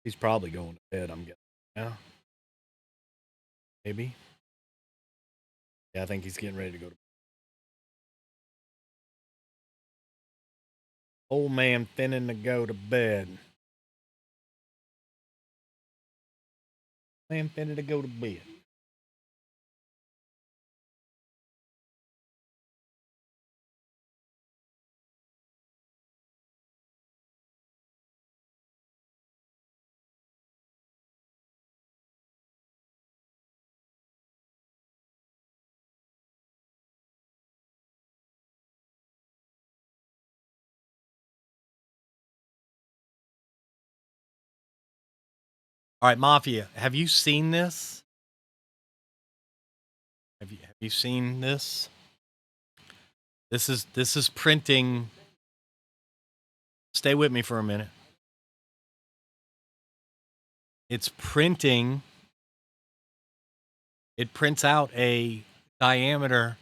He's probably going to bed, I'm guessing. Yeah, maybe. Yeah, I think he's getting ready to go to bed. Old man finna to go to bed. Man finna to go to bed. All right, Mafia, have you seen this? Have you seen this? This is printing. Stay with me for a minute. It's printing. It prints out a diameter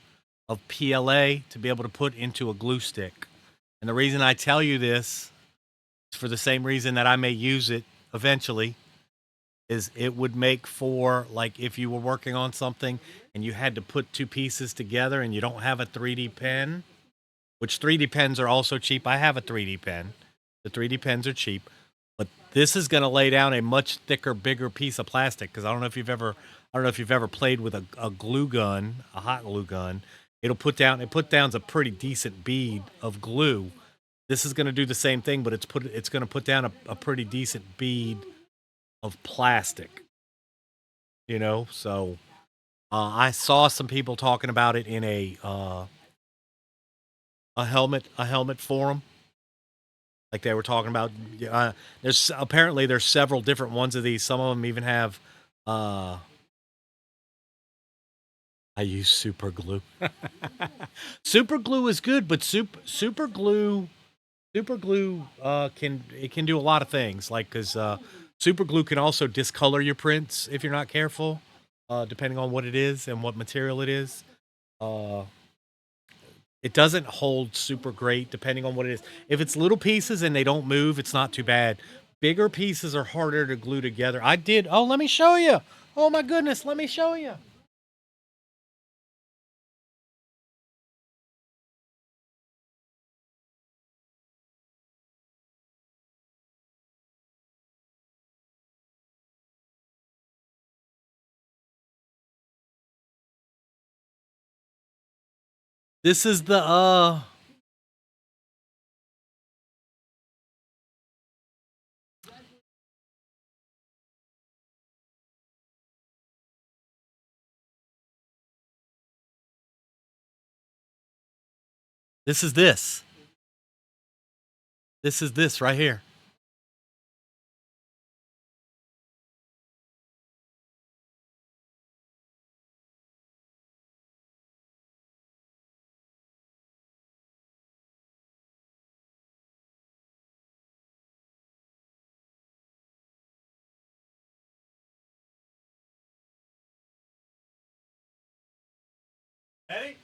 of PLA to be able to put into a glue stick. And the reason I tell you this is for the same reason that I may use it eventually, is it would make for, like, if you were working on something and you had to put two pieces together and you don't have a 3D pen, which 3D pens are also cheap. I have a 3D pen. The 3D pens are cheap, but this is going to lay down a much thicker, bigger piece of plastic. Because I don't know if you've ever played with a glue gun, a hot glue gun. It put down a pretty decent bead of glue. This is going to do the same thing, but it's going to put down a pretty decent bead of plastic. So I saw some people talking about it in a helmet forum. Like they were talking about, there's several different ones of these. Some of them even have. Uh, I use super glue. Super glue is good, but super glue can do a lot of things. Like because super glue can also discolor your prints if you're not careful, depending on what it is and what material it is. Uh, It doesn't hold super great depending on what it is. If it's little pieces and they don't move, it's not too bad. Bigger pieces are harder to glue together. Let me show you. Oh my goodness, let me show you. This is this is this. This is this right here. Ready?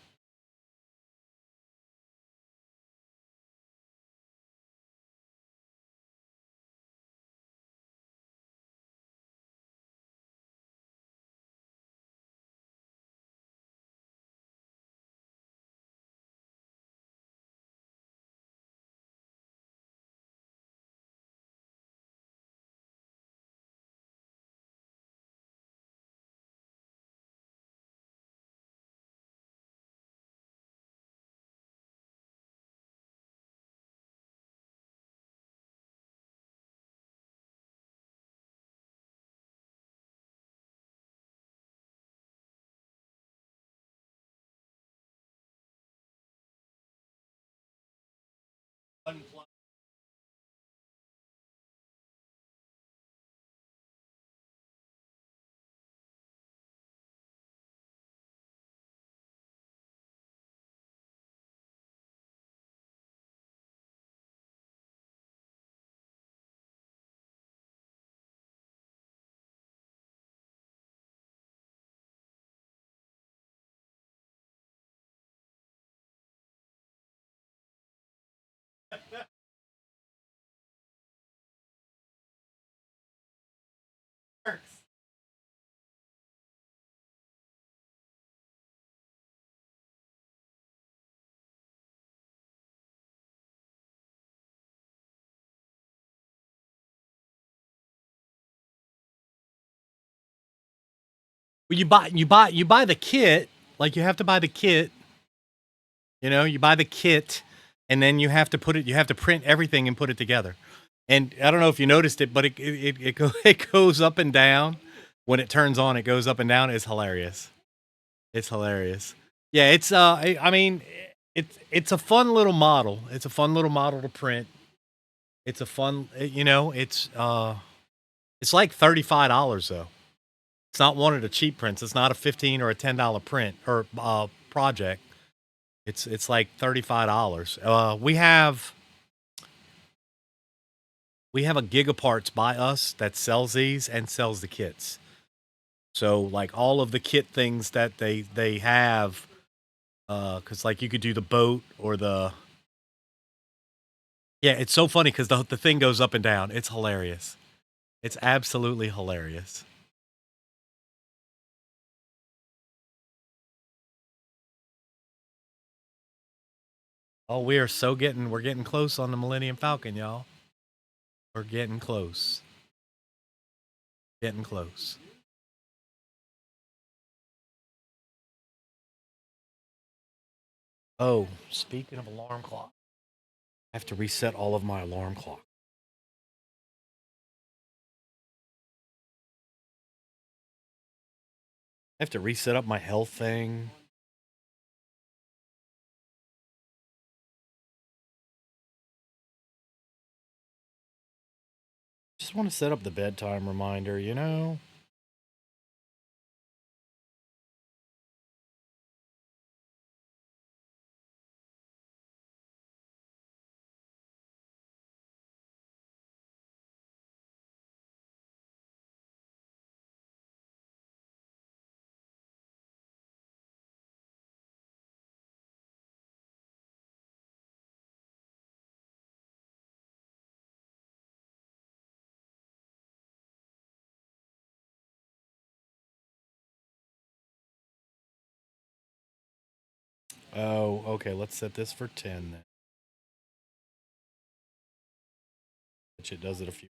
Well, you buy the kit. Like you have to buy the kit. You know, you buy the kit, and then you have to put it. You have to print everything and put it together. And I don't know if you noticed it, but it goes up and down when it turns on. It goes up and down. It's hilarious. It's hilarious. Yeah, it's I mean, it's a fun little model. It's a fun little model to print. It's a fun, you know, it's like $35 though. It's not one of the cheap prints. It's not a 15 or a $10 print or project. It's like $35. We have a Gigaparts by us that sells these and sells the kits. So like all of the kit things that they have, because like you could do the boat or the yeah. It's so funny because the thing goes up and down. It's hilarious. It's absolutely hilarious. Oh, we're getting close on the Millennium Falcon, y'all. We're getting close. Getting close. Oh, speaking of alarm clock, I have to reset all of my alarm clock. I have to reset up my health thing. Just want to set up the bedtime reminder, you know? Oh, okay. Let's set this for 10 then. Which it does it a few.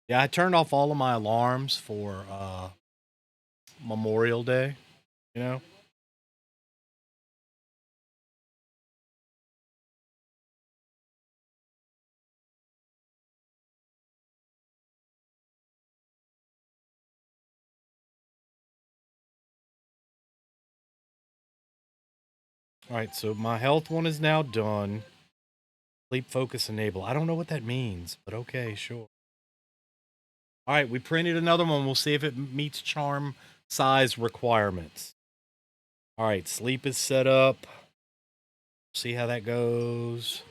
Yeah, I turned off all of my alarms for Memorial Day, you know? All right, so my health one is now done. Sleep focus enable. I don't know what that means, but okay, sure. All right, we printed another one. We'll see if it meets charm size requirements. All right, sleep is set up. See how that goes.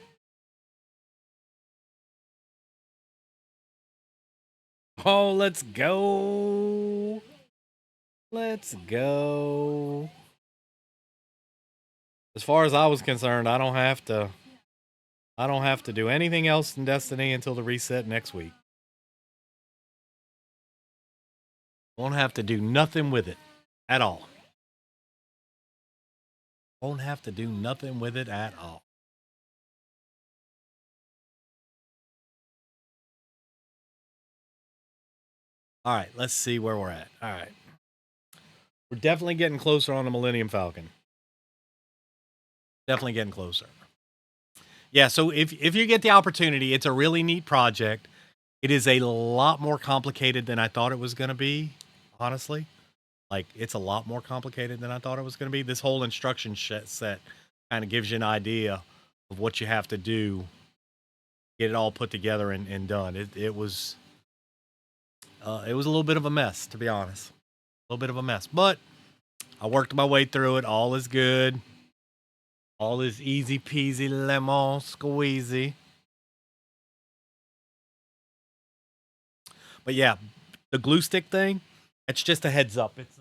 Oh, let's go. Let's go. As far as I was concerned, I don't have to do anything else in Destiny until the reset next week. Won't have to do nothing with it at all. Won't have to do nothing with it at all. All right, let's see where we're at. All right. We're definitely getting closer on the Millennium Falcon. Definitely getting closer. Yeah, so if you get the opportunity, it's a really neat project. It is a lot more complicated than I thought it was going to be, honestly. Like it's a lot more complicated than I thought it was going to be. This whole instruction set kind of gives you an idea of what you have to do, get it all put together and done. It was a little bit of a mess, to be honest. A little bit of a mess, but I worked my way through it. All is good. All is easy peasy lemon squeezy. But yeah, the glue stick thing, it's just a heads up. It's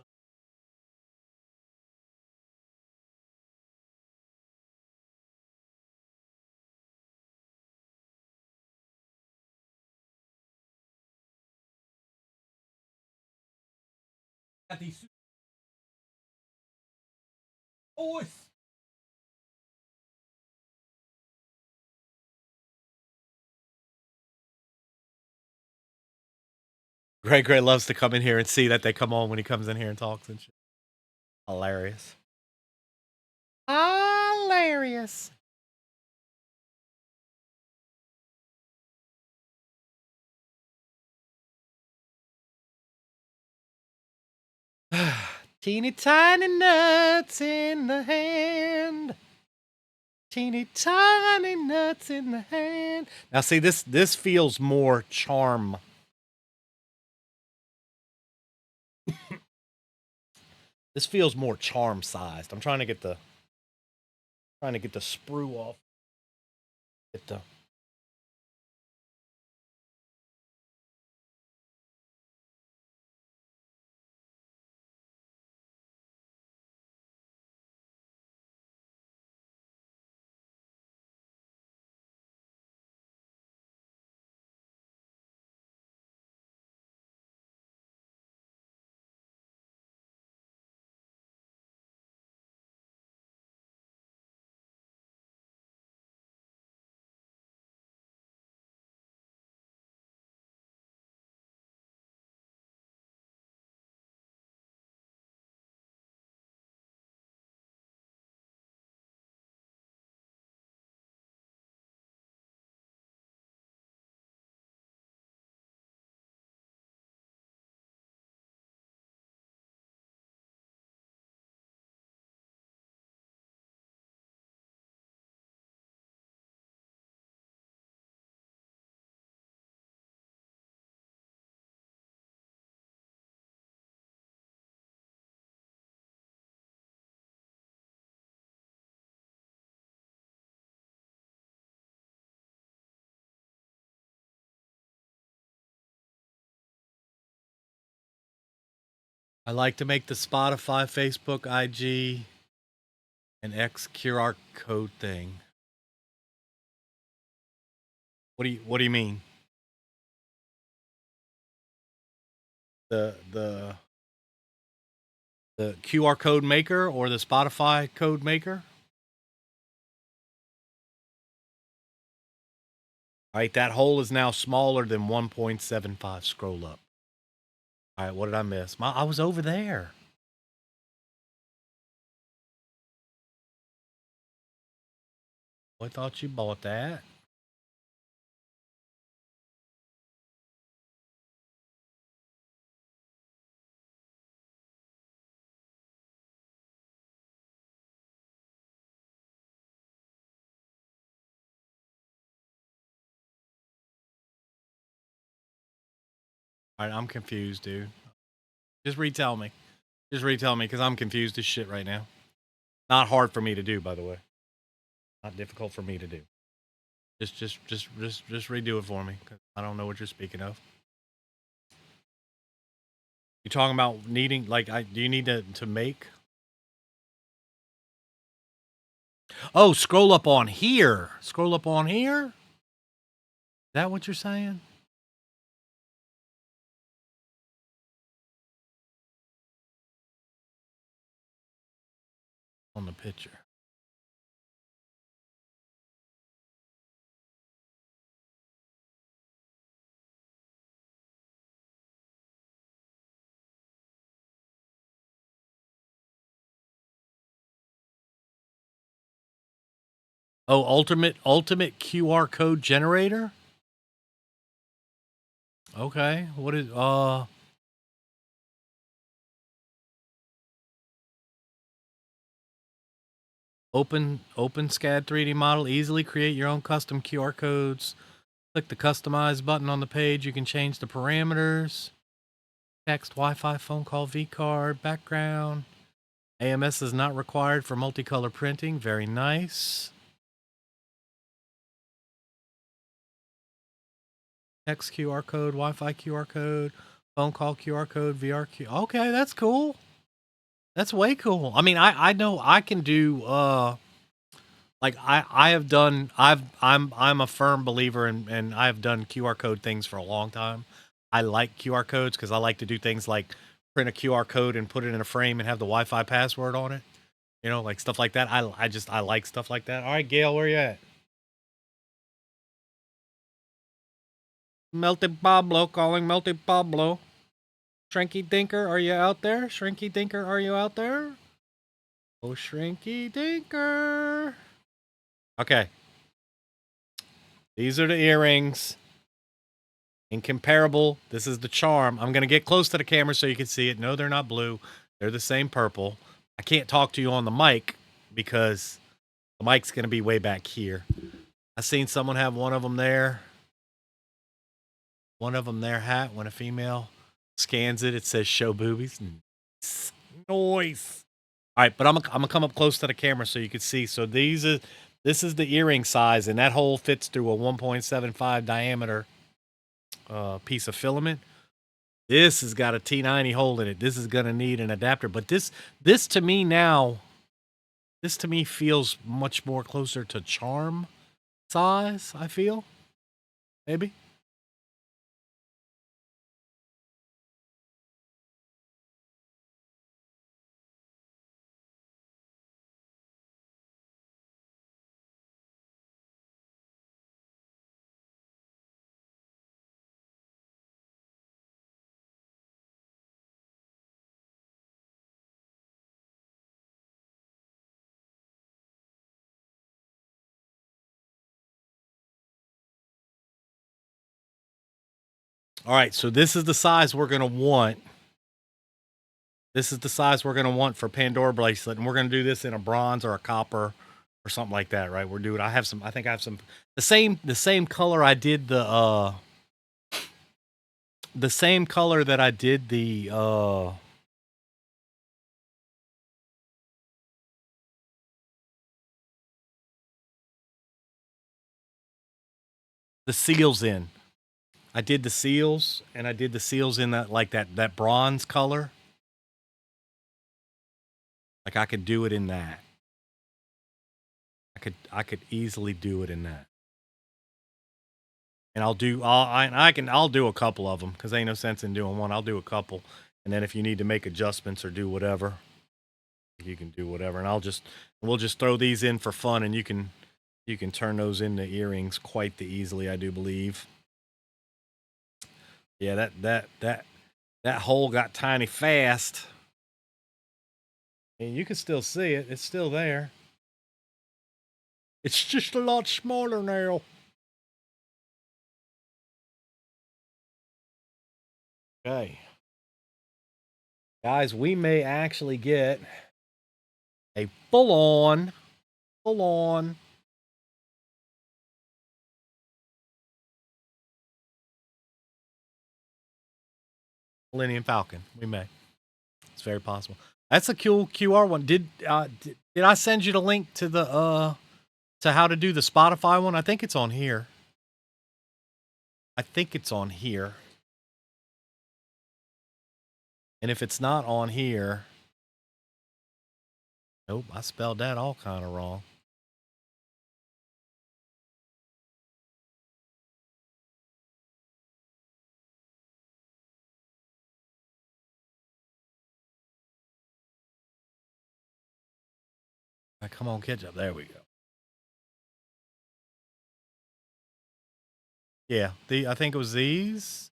got these. Oh, Gray loves to come in here and see that they come on when he comes in here and talks and shit. Hilarious. Hilarious. Teeny tiny nuts in the hand. Teeny tiny nuts in the hand. Now see, this feels more charm. This feels more charm sized. I'm trying to get the sprue off. Get the I like to make the Spotify, Facebook, IG, and X QR code thing. What do you mean? The QR code maker or the Spotify code maker? All right, that hole is now smaller than 1.75. Scroll up. All right, what did I miss? I was over there. I thought you bought that. All right, I'm confused, dude. Just retell me. Just retell me, because I'm confused as shit right now. Not hard for me to do, by the way. Not difficult for me to do. Just redo it for me, because I don't know what you're speaking of. You talking about needing, like, do you need to make? Oh, scroll up on here. Scroll up on here? Is that what you're saying? On the picture. Oh, ultimate QR code generator? Okay. What is open SCAD 3D model, easily create your own custom QR codes. Click the customize button on the page. You can change the parameters. Text, Wi-Fi, phone call, V-card, background. AMS is not required for multicolor printing. Very nice. Text QR code, Wi-Fi QR code, phone call QR code, VR QR. Okay, that's cool. That's way cool. I mean, I know I can do like I have done I'm a firm believer in, and I've done QR code things for a long time. I like QR codes because I like to do things like print a QR code and put it in a frame and have the Wi-Fi password on it. You know, like stuff like that. I like stuff like that. All right, Gail, where you at? Melty Pablo calling Melty Pablo. Shrinky Dinker, are you out there? Shrinky Dinker, are you out there? Oh, Shrinky Dinker. Okay. These are the earrings. Incomparable. This is the charm. I'm going to get close to the camera so you can see it. No, they're not blue. They're the same purple. I can't talk to you on the mic because the mic's going to be way back here. I seen someone have one of them there. One of them there hat when a female scans it, it says show boobies. Noise. All right, but I'm gonna come up close to the camera so you can see. So this is the earring size, and that hole fits through a 1.75 diameter piece of filament. This has got a T90 hole in it. This is gonna need an adapter, but this to me now, this to me feels much more closer to charm size. I feel maybe. All right, so this is the size we're gonna want. This is the size we're gonna want for Pandora bracelet, and we're gonna do this in a bronze or a copper or something like that, right? We're doing. I think I have some the same color I did the same color that I did the seals in. I did the seals, and I did the seals in that like that bronze color. Like I could do it in that. I could easily do it in that. And I'll do I'll do a couple of them because ain't no sense in doing one. I'll do a couple, and then if you need to make adjustments or do whatever, you can do whatever. And we'll just throw these in for fun, and you can turn those into earrings quite the easily, I do believe. Yeah, that hole got tiny fast. And you can still see it. It's still there. It's just a lot smaller now. Okay. Guys, we may actually get a full-on Millennium Falcon. We may. It's very possible. That's a cool QR one. Did I send you the link to the to how to do the Spotify one? I think it's on here. I think it's on here. And if it's not on here, nope, I spelled that all kind of wrong. Come on, catch up. There we go. Yeah, I think it was these.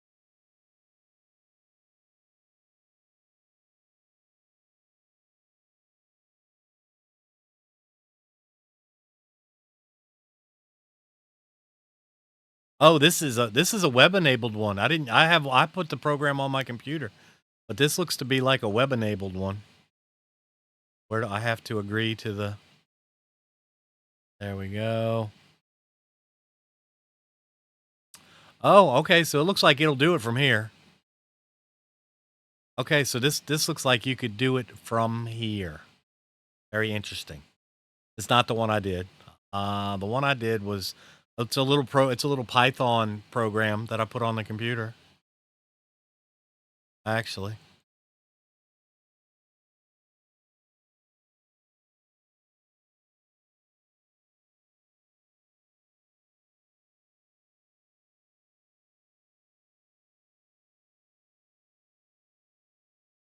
Oh, this is a web enabled one. I put the program on my computer, but this looks to be like a web enabled one. Where do I have to agree to the? There we go. Oh, okay. So it looks like it'll do it from here. Okay, so this looks like you could do it from here. Very interesting. It's not the one I did. The one I did was it's a little Python program that I put on the computer. Actually.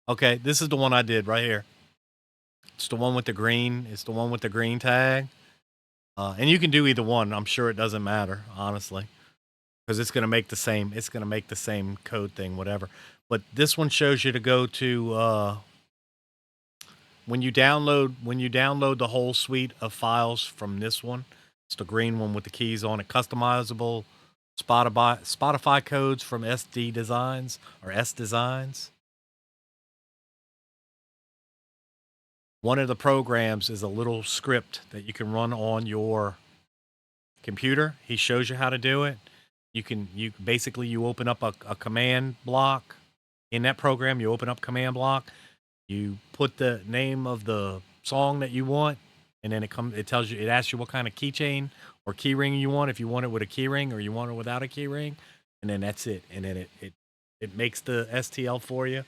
Okay, this is the one I did right here. It's the one with the green. It's the one with the green tag. And you can do either one. I'm sure it doesn't matter, honestly. because it's gonna make the same code thing, whatever. But this one shows you to go to when you download the whole suite of files from this one. It's the green one with the keys on it, customizable Spotify codes from SD Designs or S Designs. One of the programs is a little script that you can run on your computer. He shows you how to do it. You basically you open up a command block in that program. You open up command block. You put the name of the song that you want, and then it tells you, it asks you what kind of keychain or key ring you want. If you want it with a key ring or you want it without a key ring, and then that's it. And then it makes the STL for you.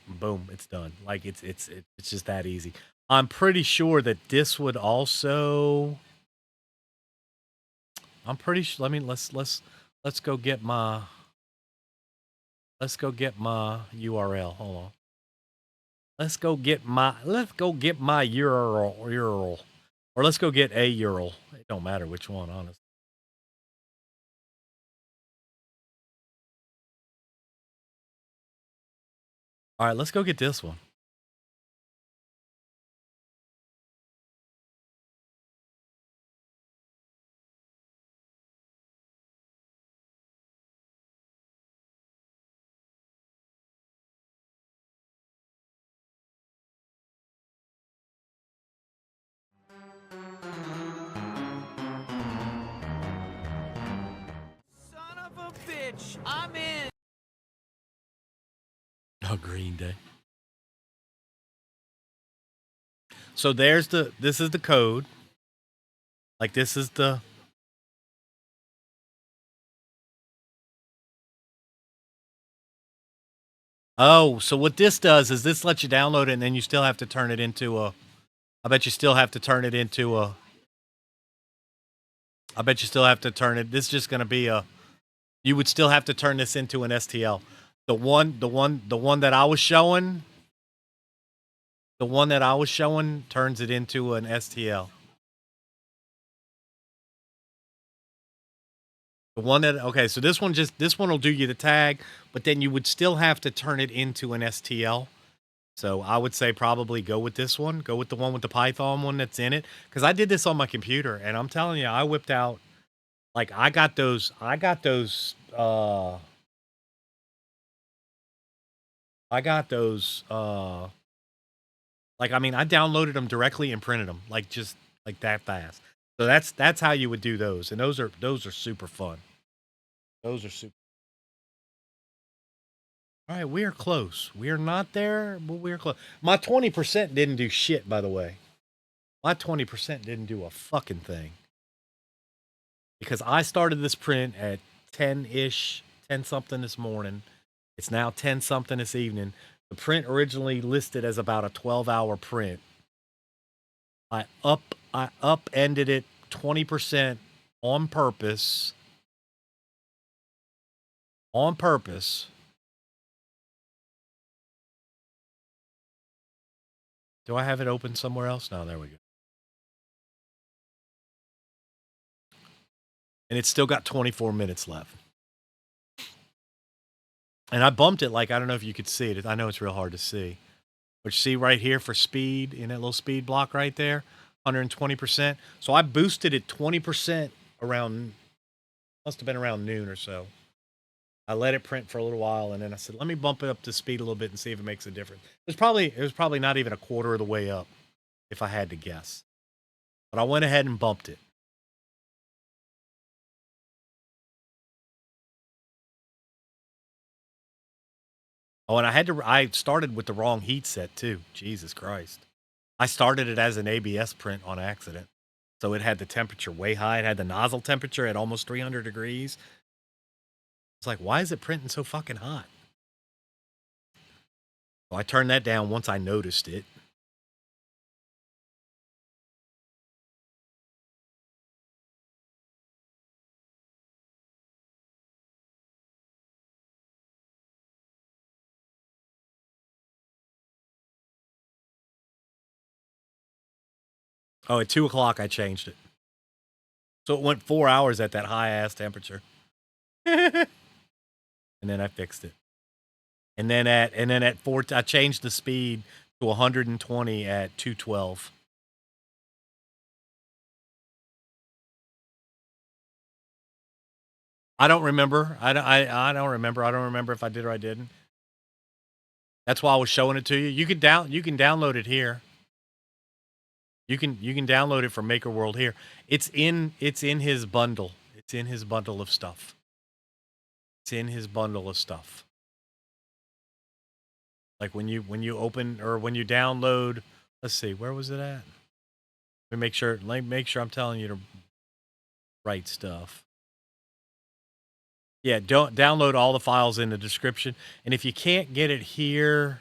Boom, it's done. Like it's just that easy. I'm pretty sure that this would also. I'm pretty sure. Let's go get my. Let's go get my URL. Hold on. Let's go get my URL. Or let's go get a URL. It don't matter which one, honestly. All right, let's go get this one. Son of a bitch, I'm in. Oh, Green Day. So this is the code. Like this is the. Oh, so what this does is this lets you download it and then you still have to turn it into a. I bet you still have to turn it into a. I bet you still have to turn it. This is just going to be a. You would still have to turn this into an STL. The one that I was showing. The one that I was showing turns it into an STL. The one that okay, so this one will do you the tag, but then you would still have to turn it into an STL. So I would say probably go with this one. Go with the one with the Python one that's in it. Because I did this on my computer, and I'm telling you, I whipped out like I got those like I mean I downloaded them directly and printed them like just like that fast. So that's how you would do those, and those are super fun. Those are super. All right, we are close. We are not there, but we're close. My 20% didn't do shit, by the way. My 20% didn't do a fucking thing. Because I started this print at 10-ish, 10 something this morning. It's now 10 something this evening. The print originally listed as about a 12-hour print. I upended it 20% on purpose. On purpose. Do I have it open somewhere else? No, there we go. And it's still got 24 minutes left. And I bumped it like, I don't know if you could see it. I know it's real hard to see. But you see right here for speed, in that little speed block right there, 120%. So I boosted it 20% around, must have been around noon or so. I let it print for a little while, and then I said, let me bump it up to speed a little bit and see if it makes a difference. It was probably not even a quarter of the way up, if I had to guess. But I went ahead and bumped it. Oh, and I started with the wrong heat set too. Jesus Christ. I started it as an ABS print on accident. So it had the temperature way high. It had the nozzle temperature at almost 300 degrees. It's like, why is it printing so fucking hot? So I turned that down once I noticed it. Oh, at 2 o'clock I changed it. So it went 4 hours at that high ass temperature. And then I fixed it. And then at 4 I changed the speed to 120 at 212. I don't remember. I don't remember. I don't remember if I did or I didn't. That's why I was showing it to you. You can download it here. You can download it from Maker World here. It's in his bundle. It's in his bundle of stuff. It's in his bundle of stuff. Like when you open or when you download, let's see, where was it at? Let me make sure I'm telling you the right stuff. Yeah, don't download all the files in the description. And if you can't get it here,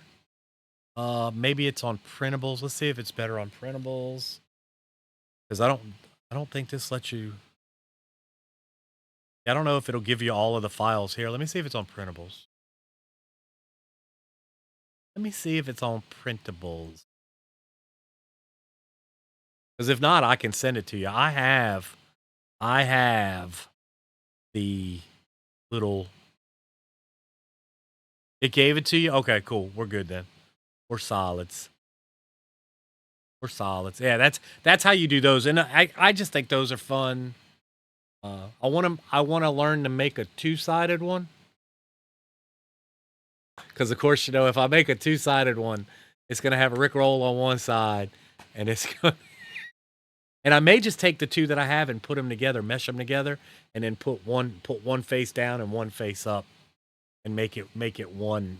maybe it's on printables. Let's see if it's better on printables. Because I don't think this lets you. I don't know if it'll give you all of the files here. Let me see if it's on printables. Let me see if it's on printables. Because if not, I can send it to you. I have the little. It gave it to you? Okay, cool. We're good then. We're solids. We're solids. Yeah, that's how you do those. And I just think those are fun. I want to learn to make a two-sided one. Because of course, you know, if I make a two-sided one, it's gonna have a Rickroll on one side, and it's gonna. And I may just take the two that I have and put them together, mesh them together, and then put one face down and one face up, and make it one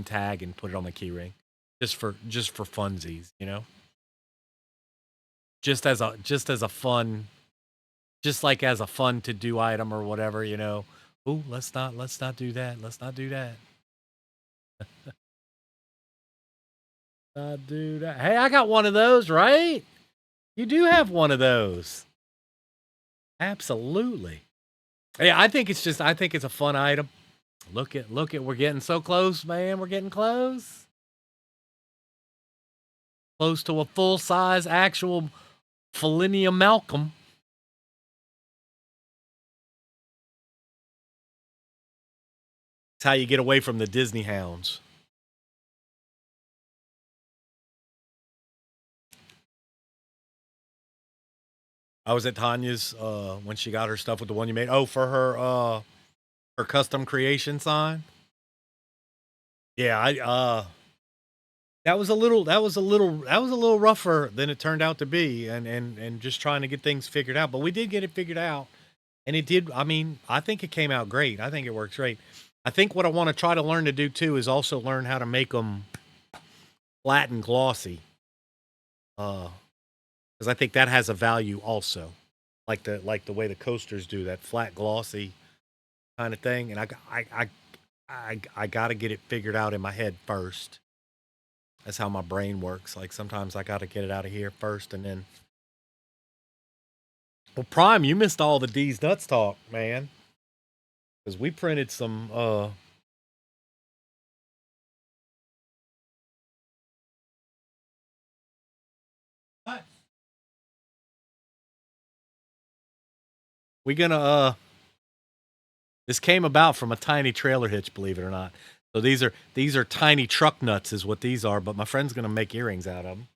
tag and put it on the keyring, just for funsies, you know. Just as a fun, just like as a fun to do item or whatever, you know. Ooh, let's not do that. Let's not do that. Not do that. Hey, I got one of those, right? You do have one of those. Absolutely. Yeah, I think it's a fun item. Look at, we're getting so close, man. We're getting close. Close to a full-size actual Felinium Malcolm. It's how you get away from the Disney hounds. I was at Tanya's when she got her stuff with the one you made. Oh, for her custom creation sign. Yeah, that was a little rougher than it turned out to be, and just trying to get things figured out. But we did get it figured out, and it did. I mean, I think it came out great. I think it works great. I think what I want to try to learn to do too is also learn how to make them flat and glossy. Because I think that has a value also, like the way the coasters do that flat glossy kind of thing. And I got to get it figured out in my head first. That's how my brain works. Like sometimes I got to get it out of here first, and then. Well, Prime, you missed all the D's Nuts talk, man. Because we printed some. What? We gonna This came about from a tiny trailer hitch, believe it or not. So these are tiny truck nuts, is what these are. But my friend's gonna make earrings out of them.